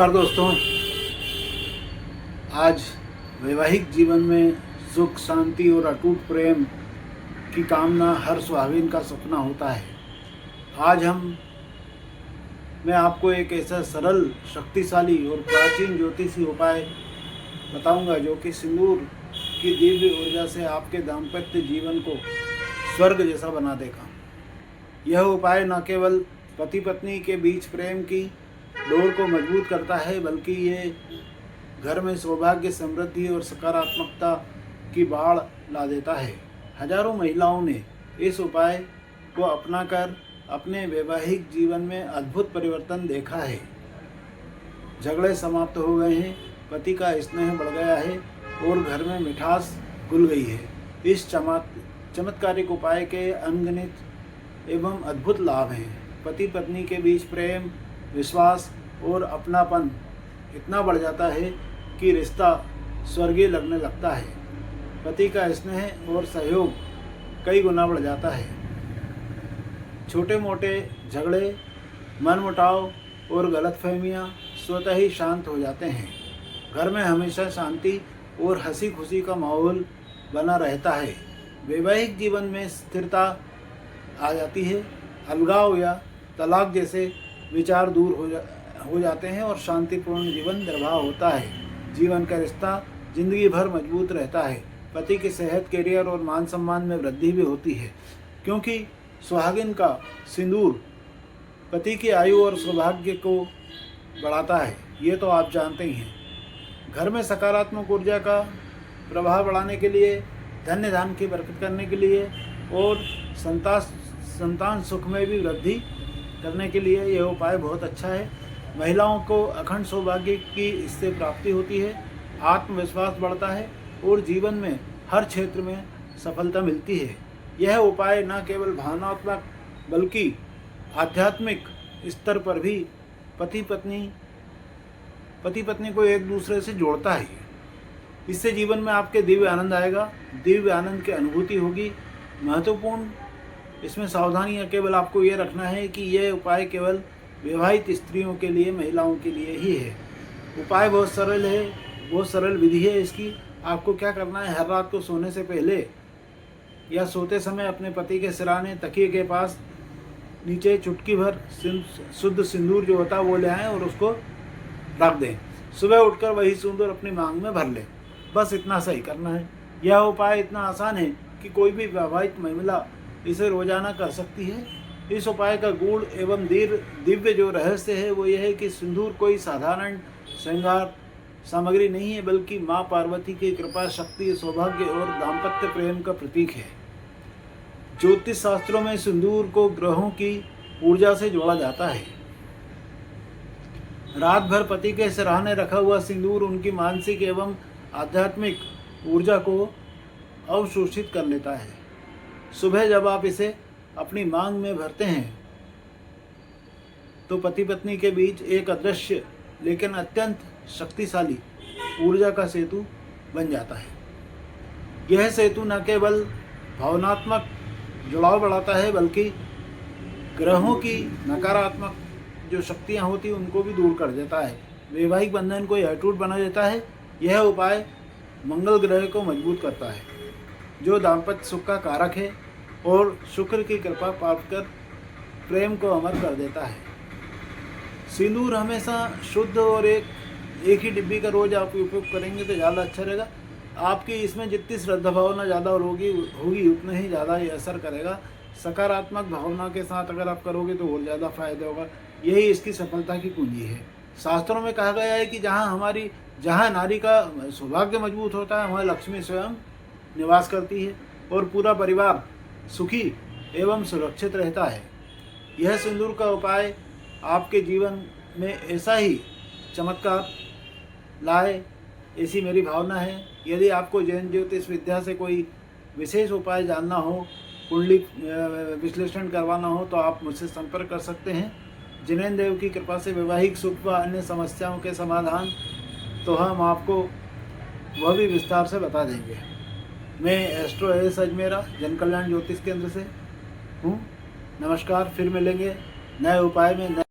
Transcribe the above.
नमस्कार दोस्तों। आज वैवाहिक जीवन में सुख शांति और अटूट प्रेम की कामना हर सुहागिन का सपना होता है। आज मैं आपको एक ऐसा सरल, शक्तिशाली और प्राचीन ज्योतिषी उपाय बताऊंगा जो कि सिंदूर की दिव्य ऊर्जा से आपके दाम्पत्य जीवन को स्वर्ग जैसा बना देगा। यह उपाय न केवल पति पत्नी के बीच प्रेम की डोर को मजबूत करता है, बल्कि ये घर में सौभाग्य, समृद्धि और सकारात्मकता की बाढ़ ला देता है। हजारों महिलाओं ने इस उपाय को अपनाकर अपने वैवाहिक जीवन में अद्भुत परिवर्तन देखा है। झगड़े समाप्त हो गए हैं, पति का स्नेह बढ़ गया है और घर में मिठास घुल गई है। इस चमत्कारिक उपाय के अनगिनत एवं अद्भुत लाभ हैं। पति पत्नी के बीच प्रेम, विश्वास और अपनापन इतना बढ़ जाता है कि रिश्ता स्वर्गीय लगने लगता है। पति का स्नेह और सहयोग कई गुना बढ़ जाता है। छोटे मोटे झगड़े, मनमुटाव और गलतफहमियां स्वतः ही शांत हो जाते हैं। घर में हमेशा शांति और हंसी खुशी का माहौल बना रहता है। वैवाहिक जीवन में स्थिरता आ जाती है। अलगाव या तलाक जैसे विचार दूर हो जाते हैं और शांतिपूर्ण जीवन निर्वाह होता है। जीवन का रिश्ता जिंदगी भर मजबूत रहता है। पति की सेहत, करियर और मान सम्मान में वृद्धि भी होती है, क्योंकि सुहागिन का सिंदूर पति की आयु और सौभाग्य को बढ़ाता है। ये तो आप जानते ही हैं। घर में सकारात्मक ऊर्जा का प्रभाव बढ़ाने के लिए, धन्य धान्य की बरकत करने के लिए और संतान सुख में भी वृद्धि करने के लिए यह उपाय बहुत अच्छा है। महिलाओं को अखंड सौभाग्य की इससे प्राप्ति होती है, आत्मविश्वास बढ़ता है और जीवन में हर क्षेत्र में सफलता मिलती है। यह उपाय न केवल भावनात्मक बल्कि आध्यात्मिक स्तर पर भी पति पत्नी को एक दूसरे से जोड़ता है। इससे जीवन में आपके दिव्य आनंद आएगा, दिव्य आनंद की अनुभूति होगी। महत्वपूर्ण इसमें सावधानियां केवल आपको ये रखना है कि यह उपाय केवल विवाहित स्त्रियों के लिए, महिलाओं के लिए ही है। उपाय बहुत सरल है, बहुत सरल विधि है इसकी। आपको क्या करना है, हर रात को सोने से पहले या सोते समय अपने पति के सिरहाने तकिए के पास नीचे चुटकी भर शुद्ध सिंदूर जो होता है वो ले आएँ और उसको रख दें। सुबह उठकर वही सिंदूर अपनी मांग में भर लें। बस इतना सही करना है। यह उपाय इतना आसान है कि कोई भी विवाहित महिला इसे रोजाना कर सकती है। इस उपाय का गूढ़ एवं दिव्य जो रहस्य है वो यह है कि सिंदूर कोई साधारण श्रृंगार सामग्री नहीं है, बल्कि माँ पार्वती की कृपा, शक्ति, सौभाग्य और दाम्पत्य प्रेम का प्रतीक है। ज्योतिष शास्त्रों में सिंदूर को ग्रहों की ऊर्जा से जोड़ा जाता है। रात भर पति के सिरहाने रखा हुआ सिंदूर उनकी मानसिक एवं आध्यात्मिक ऊर्जा को अवशोषित कर लेता है। सुबह जब आप इसे अपनी मांग में भरते हैं तो पति पत्नी के बीच एक अदृश्य लेकिन अत्यंत शक्तिशाली ऊर्जा का सेतु बन जाता है। यह सेतु न केवल भावनात्मक जुड़ाव बढ़ाता है, बल्कि ग्रहों की नकारात्मक जो शक्तियां होती हैं उनको भी दूर कर देता है। वैवाहिक बंधन को अटूट बना देता है। यह उपाय मंगल ग्रह को मजबूत करता है, जो दाम्पत्य सुख का कारक है, और शुक्र की कृपा प्राप्त कर प्रेम को अमर कर देता है। सिंदूर हमेशा शुद्ध और एक ही डिब्बी का रोज आप उपयोग करेंगे तो ज़्यादा अच्छा रहेगा। आपकी इसमें जितनी श्रद्धा भावना ज़्यादा होगी उतना ही ज़्यादा ये असर करेगा। सकारात्मक भावना के साथ अगर आप करोगे तो और ज़्यादा फायदा होगा। यही इसकी सफलता की कुंजी है। शास्त्रों में कहा गया है कि जहाँ नारी का सौभाग्य मजबूत होता है वहाँ लक्ष्मी स्वयं निवास करती है और पूरा परिवार सुखी एवं सुरक्षित रहता है। यह सिंदूर का उपाय आपके जीवन में ऐसा ही चमत्कार लाए, ऐसी मेरी भावना है। यदि आपको जैन ज्योतिष विद्या से कोई विशेष उपाय जानना हो, कुंडली विश्लेषण करवाना हो, तो आप मुझसे संपर्क कर सकते हैं। जिनेंद्र देव की कृपा से वैवाहिक सुख व अन्य समस्याओं के समाधान तो हम आपको वह भी विस्तार से बता देंगे। मैं एस्ट्रो एस अजमेरा जन कल्याण ज्योतिष केंद्र से हूँ। नमस्कार, फिर मिलेंगे नए उपाय में।